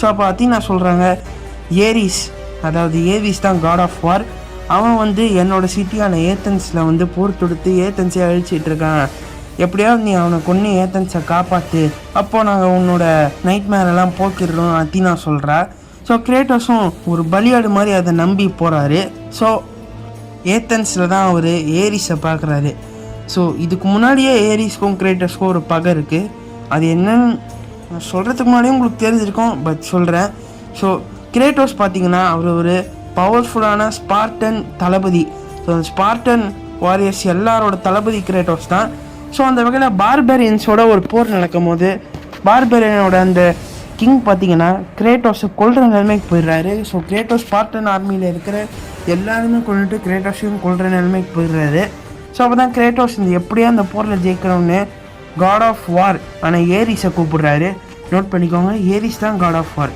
So அப்போ அத்தீனா சொல்கிறாங்க, Aries தான் காட் ஆஃப் வார். அவன் வந்து என்னோட சிட்டியான ஏத்தன்ஸில் வந்து போர் தொடுத்து ஏத்தன்ஸை அழிச்சிட்டு இருக்கான். எப்படியாவது நீ அவனை கொன்று ஏத்தன்ஸை காப்பாற்று, அப்போது நாங்கள் உன்னோட நைட் மேரெல்லாம் போக்கிடுறோம் அத்தீனா சொல்கிறா. ஸோ கிரேட்டோஸும் ஒரு பலியாடு மாதிரி அதை நம்பி போகிறாரு. ஸோ ஏத்தன்ஸில் தான் அவர் ஏரிஸை பார்க்குறாரு. ஸோ இதுக்கு முன்னாடியே ஏரிஸ்க்கும் கிரேட்டோஸ்க்கும் ஒரு பகை இருக்குது. அது என்னன்னு நான் சொல்கிறதுக்கு முன்னாடியே உங்களுக்கு தெரிஞ்சிருக்கோம், பட் சொல்கிறேன். ஸோ கிரேட்டோஸ் பார்த்திங்கன்னா அவர் ஒரு பவர்ஃபுல்லான ஸ்பார்டன் தளபதி. ஸோ அந்த ஸ்பார்டன் வாரியர்ஸ் எல்லாரோட தளபதி கிரேட்டோஸ் தான். ஸோ அந்த வகையில் பார்பேரியன்ஸோட ஒரு போர் நடக்கும் போது பார்பேரியனோட அந்த கிங் பார்த்திங்கன்னா கிரேட்டோஸை கொல்கிற நிலைமைக்கு போயிடுறாரு. ஸோ கிரேட்டோஸ் ஸ்பார்டன் ஆர்மியில் இருக்கிற எல்லாருமே கொண்டுட்டு கிரேட்டோஸையும் கொல்கிற நிலைமைக்கு போயிடுறாரு. ஸோ அப்போ தான் கிரேட்டோஸ் இந்த எப்படியா அந்த போரில் ஜெயிக்கணும்னு காட் ஆஃப் வார் ஆனால் ஏரிஸை கூப்பிடுறாரு. நோட் பண்ணிக்கோங்க, ஏரிஸ் தான் காட் ஆஃப் வார்.